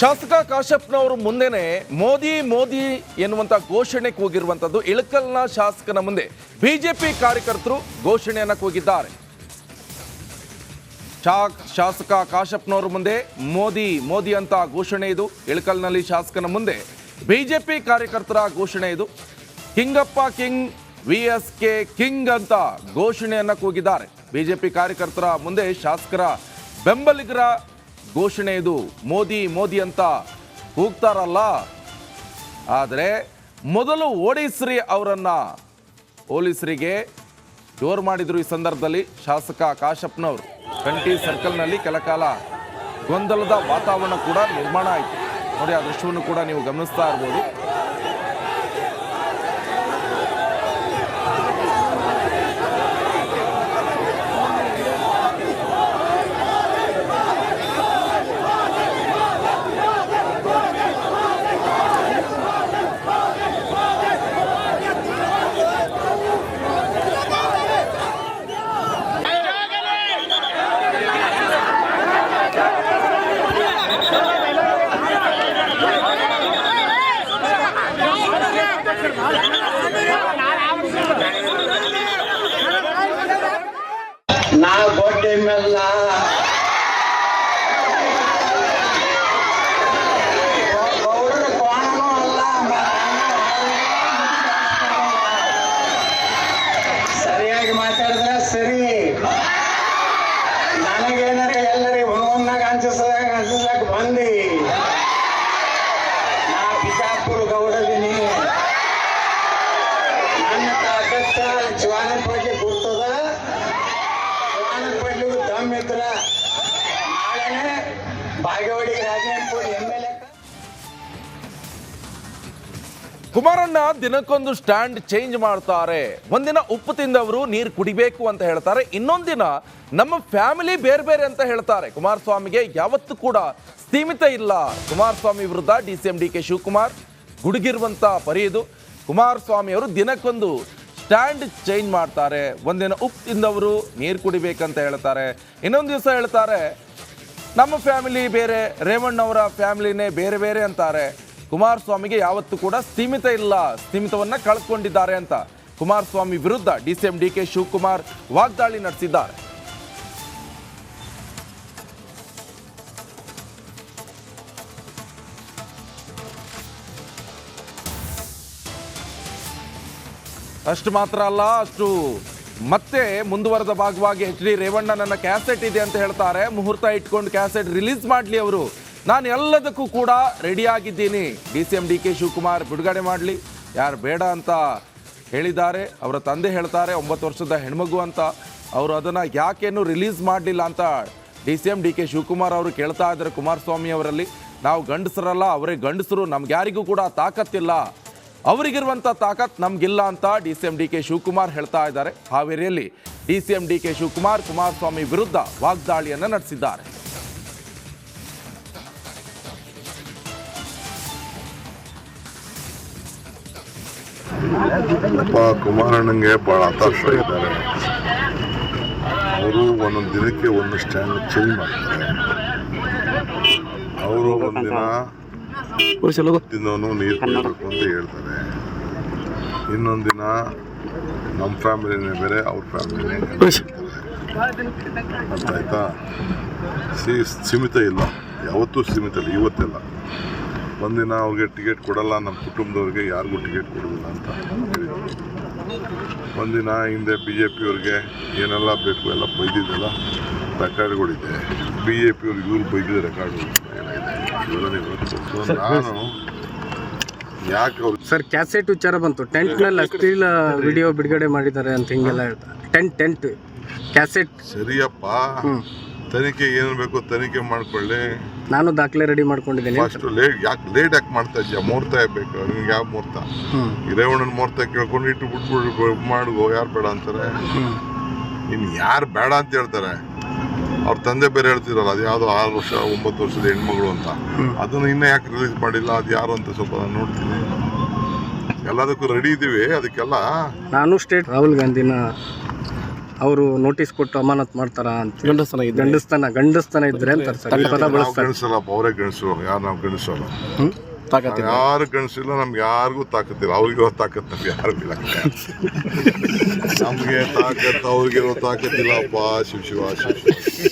ಶಾಸಕ ಕಾಶಪ್ಪನವರು ಮುಂದೆನೆ ಮೋದಿ ಮೋದಿ ಎನ್ನುವಂತ ಘೋಷಣೆ ಕೂಗಿರುವಂತದ್ದು. ಇಳಕಲ್ನ ಶಾಸಕನ ಮುಂದೆ ಬಿಜೆಪಿ ಕಾರ್ಯಕರ್ತರು ಘೋಷಣೆಯನ್ನ ಕೂಗಿದ್ದಾರೆ. ಶಾಸಕ ಕಾಶಪ್ಪನವರು ಮುಂದೆ ಮೋದಿ ಮೋದಿ ಅಂತ ಘೋಷಣೆ ಇದು. ಇಳಕಲ್ನಲ್ಲಿ ಶಾಸಕನ ಮುಂದೆ ಬಿಜೆಪಿ ಕಾರ್ಯಕರ್ತರ ಘೋಷಣೆ ಇದು. ಕಿಂಗಪ್ಪ ಕಿಂಗ್ VSK ಕಿಂಗ್ ಅಂತ ಘೋಷಣೆಯನ್ನ ಕೂಗಿದ್ದಾರೆ. ಬಿಜೆಪಿ ಕಾರ್ಯಕರ್ತರ ಮುಂದೆ ಶಾಸಕರ ಬೆಂಬಲಿಗರ ಘೋಷಣೆ ಇದು. ಮೋದಿ ಮೋದಿ ಅಂತ ಕೂಗ್ತಾರಲ್ಲ, ಆದರೆ ಮೊದಲು ಓಡಿಸ್ರಿ ಅವರನ್ನ ಪೊಲೀಸರಿಗೆ ಜೋರು ಮಾಡಿದ್ರು. ಈ ಸಂದರ್ಭದಲ್ಲಿ ಶಾಸಕ ಕಾಶಪ್ಪನವರು ಕಂಠಿ ಸರ್ಕಲ್ನಲ್ಲಿ ಕೆಲಕಾಲ ಗೊಂದಲದ ವಾತಾವರಣ ಕೂಡ ನಿರ್ಮಾಣ ಆಯಿತು. ನೋಡಿ, ಆ ದೃಶ್ಯವನ್ನು ಕೂಡ ನೀವು ಗಮನಿಸ್ತಾ ಇರ್ಬೋದು. ನಾ ಗೊಡ್ಡೆ ಮೇಲ್ಲ ಗೌಡರ ಕೋಣನೂ ಅಲ್ಲ, ಸರಿಯಾಗಿ ಮಾತಾಡಿದ್ರೆ ಸರಿ. ನನಗೇನಾರ ಎಲ್ಲರಿ ಒಂದೊಂದಾಗ ಅನ್ಸಕ್ ಬಂದಿ. ನಾ ಬಿಜಾಪುರ ಗೌಡದೀನಿ. ನನ್ನ ತಾಕತ್ತ ಜ್ವಾನ ಬಗ್ಗೆ ಗುರ್ತದ. ಮಿತ್ರ ನಾಳೆನೆ ಬಾಗೇವಾಡಿ ರಾಜೇಂದ್ರ MLA. ಕುಮಾರಣ್ಣ ದಿನಕ್ಕೊಂದು ಸ್ಟ್ಯಾಂಡ್ ಚೇಂಜ್ ಮಾಡ್ತಾರೆ. ಒಂದಿನ ಉಪ್ಪು ತಿಂದವರು ನೀರು ಕುಡಿಬೇಕು ಅಂತ ಹೇಳ್ತಾರೆ, ಇನ್ನೊಂದಿನ ನಮ್ಮ ಫ್ಯಾಮಿಲಿ ಬೇರೆ ಬೇರೆ ಅಂತ ಹೇಳ್ತಾರೆ. ಕುಮಾರಸ್ವಾಮಿಗೆ ಯಾವತ್ತೂ ಕೂಡ ಸೀಮಿತ ಇಲ್ಲ. ಕುಮಾರಸ್ವಾಮಿ ವಿರುದ್ಧ DCM DK ಶಿವಕುಮಾರ್ ಗುಡುಗಿರುವಂತ ಪರಿ ಇದು. ಕುಮಾರಸ್ವಾಮಿ ಅವರು ದಿನಕ್ಕೊಂದು ಸ್ಟ್ಯಾಂಡ್ ಚೇಂಜ್ ಮಾಡ್ತಾರೆ. ಒಂದಿನ ಉಪ್ಪು ತಿಂದವರು ನೀರು ಕುಡಿಬೇಕಂತ ಹೇಳ್ತಾರೆ, ಇನ್ನೊಂದು ದಿವಸ ಹೇಳ್ತಾರೆ ನಮ್ಮ ಫ್ಯಾಮಿಲಿ ಬೇರೆ, ರೇವಣ್ಣವರ ಫ್ಯಾಮಿಲಿನೇ ಬೇರೆ ಬೇರೆ ಅಂತಾರೆ. ಕುಮಾರಸ್ವಾಮಿಗೆ ಯಾವತ್ತೂ ಕೂಡ ಸೀಮಿತ ಇಲ್ಲ, ಸೀಮಿತವನ್ನ ಕಳ್ಕೊಂಡಿದ್ದಾರೆ ಅಂತ ಕುಮಾರಸ್ವಾಮಿ ವಿರುದ್ಧ DCM DK ಶಿವಕುಮಾರ್ ವಾಗ್ದಾಳಿ ನಡೆಸಿದ್ದಾರೆ. ಅಷ್ಟು ಮಾತ್ರ ಅಲ್ಲ, ಅಷ್ಟು ಮತ್ತೆ ಮುಂದುವರೆದ ಭಾಗವಾಗಿ HD ರೇವಣ್ಣ ನನ್ನ ಕ್ಯಾಸೆಟ್ ಇದೆ ಅಂತ ಹೇಳ್ತಾರೆ. ಮುಹೂರ್ತ ಇಟ್ಕೊಂಡು ಕ್ಯಾಸೆಟ್ ರಿಲೀಸ್ ಮಾಡಲಿ ಅವರು, ನಾನು ಎಲ್ಲದಕ್ಕೂ ಕೂಡ ರೆಡಿ ಆಗಿದ್ದೀನಿ. DCM DK ಶಿವಕುಮಾರ್ ಬಿಡುಗಡೆ ಮಾಡಲಿ, ಯಾರು ಬೇಡ ಅಂತ ಹೇಳಿದ್ದಾರೆ. ಅವರ ತಂದೆ ಹೇಳ್ತಾರೆ 9 ವರ್ಷದ ಹೆಣ್ಮಗು ಅಂತ. ಅವರು ಅದನ್ನು ಯಾಕೇನು ರಿಲೀಸ್ ಮಾಡಲಿಲ್ಲ ಅಂತ DCM DK ಶಿವಕುಮಾರ್ ಅವರು ಕೇಳ್ತಾ ಇದ್ದಾರೆ ಕುಮಾರಸ್ವಾಮಿ ಅವರಲ್ಲಿ. ನಾವು ಗಂಡಸರಲ್ಲ, ಅವರೇ ಗಂಡಸರು, ನಮ್ಗೆ ಯಾರಿಗೂ ಕೂಡ ತಾಕತ್ತಿಲ್ಲ, ಅವರಿಗಿರುವಂಥ ತಾಕತ್ ನಮಗಿಲ್ಲ ಅಂತ DCM DK ಶಿವಕುಮಾರ್ ಹೇಳ್ತಾ ಇದ್ದಾರೆ. ಹಾವೇರಿಯಲ್ಲಿ DCM DK ಶಿವಕುಮಾರ್ ಕುಮಾರಸ್ವಾಮಿ ವಿರುದ್ಧ ವಾಗ್ದಾಳಿಯನ್ನು ನಡೆಸಿದ್ದಾರೆ. ಕುಮಾರಣ್ಣಂಗೆ ಬಹಳ ಹತಾಶ ಇದ್ದಾರೆ. ಅವರು ಒಂದೊಂದು ದಿನಕ್ಕೆ ಒಂದು ಸ್ಟ್ಯಾಂಡ್ ಚೇಂಜ್ ಮಾಡ್ತಾರೆ. ಅವರು ಒಂದಿನ ತಿನ್ನೋನು ನೀರು ಕುಡಿಬೇಕು ಅಂತ ಹೇಳ್ತಾರೆ, ಇನ್ನೊಂದು ದಿನ ನಮ್ಮ ಫ್ಯಾಮಿಲಿನೇ ಬೇರೆ, ಅವ್ರ ಫ್ಯಾಮಿಲಿನೇ ಅರ್ಥ ಆಯ್ತಾ? ಸೀಮಿತ ಇಲ್ಲ, ಯಾವತ್ತೂ ಸೀಮಿತ ಇಲ್ಲ, ಇವತ್ತೆಲ್ಲ. ಒಂದಿನ ಅವ್ರಿಗೆ ಟಿಕೆಟ್ ಕೊಡಲ್ಲ, ನಮ್ಮ ಕುಟುಂಬದವ್ರಿಗೆ ಯಾರಿಗೂ ಟಿಕೆಟ್ ಕೊಡೋದಿಲ್ಲ ಅಂತ ಹೇಳಿದರು. ಒಂದಿನ ಹಿಂದೆ BJP ಅವ್ರಿಗೆ ಏನೆಲ್ಲ ಬೇಕು ಎಲ್ಲ ಬೈದಿದ್ದೆಲ್ಲ ರೆಕಾರ್ಡ್ಗಳಿದೆ. BJP ಅವ್ರಿಗೆ ಇವ್ರು ಬೈದಿದ್ದ ರೆಕಾರ್ಡ್ಗಳು ನಾನು ಯಾಕೆ ಅವ್ರು ಸರ್ ಕ್ಯಾಸೆಟ್ ವಿಚಾರ ಬಂತು, ಟೆಂಟ್ನಲ್ಲಿ ಅಶ್ಲೀಲ ವಿಡಿಯೋ ಬಿಡುಗಡೆ ಮಾಡಿದ್ದಾರೆ ಅಂತ ಹಿಂಗೆಲ್ಲ ಹೇಳ್ತಾರೆ. ಟೆಂಟ್ ಕ್ಯಾಸೆಟ್ ಸರಿಯಪ್ಪ, ತನಿಖೆ ಏನು ಬೇಕು ತನಿಖೆ ಮಾಡ್ಕೊಳ್ಳಿ. ನಾನು ದಾಖಲೆ ರೆಡಿ ಮಾಡ್ಕೊಂಡಿದ್ದೀನಿ. ಫಸ್ಟ್ ಯಾಕೆ ಮಾಡ್ತಾ ಇದ್ದೀಯ? ಮುಹೂರ್ತ ಬೇಕು ನಿಮ್ಗೆ. ಯಾವ ಮುಹೂರ್ತ? ರೇವಣ್ಣನ ಮುಹೂರ್ತ ಕೇಳ್ಕೊಂಡು ಇಟ್ಟು ಬಿಟ್ಬಿಟ್ಟು ಮಾಡ್ಗೋ, ಯಾರು ಬೇಡ ಅಂತಾರೆ? ಇನ್ನು ಯಾರು ಬೇಡ ಅಂತ ಹೇಳ್ತಾರೆ? ಅವ್ರ ತಂದೆ ಬೇರೆ ಹೇಳ್ತಿರಲ್ಲ, ಅದು ಯಾವುದೋ 6 ವರ್ಷ 9 ವರ್ಷದ ಹೆಣ್ಮಗಳು ಅಂತ, ಅದನ್ನು ಇನ್ನೂ ಯಾಕೆ ರಿಲೀಸ್ ಮಾಡಿಲ್ಲ? ಅದು ಯಾರು ಅಂತ ಸ್ವಲ್ಪ ನಾನು ನೋಡ್ತೀನಿ. ಎಲ್ಲದಕ್ಕೂ ರೆಡಿ ಇದ್ದೀವಿ ಅದಕ್ಕೆಲ್ಲ. ನಾನು ಸ್ಟೇಟ್ ರಾಹುಲ್ ಗಾಂಧಿನ ಅವರು ನೋಟಿಸ್ ಕೊಟ್ಟು ಅಮಾನತ್ ಮಾಡ್ತಾರ ಅಂತ ಗಂಡಸ್ತನ ಇದ್ರೆ ಅಂತಾರೆ ಸರ್, ಈ ಪದ ನಾವು ಬಳಸ್ತಾರೆ. ಗಂಡಸಲ್ಲಪ್ಪ, ಅವರೇ ಗಂಡಸರು. ಯಾರು ನಾವು ಗಂಡಸಲ್ಲ, ಯಾರು ಗಂಡಸಿಲ್ಲ. ನಮ್ಗೆ ಯಾರಿಗೂ ತಾಕತ್ತಿಲ್ಲ. ಅವ್ರಿಗಿರೋ ತಾಕತ್ ನಮ್ಗೆ ಯಾರಿಗೂ ಇಲ್ಲ. ನಮ್ಗೆ ತಾಕತ್ ಅವ್ರಿಗಿರೋ ತಾಕತ್ತಿಲ್ಲಪ್ಪ. ಶಿವ ಶಿವ ಶಿವ.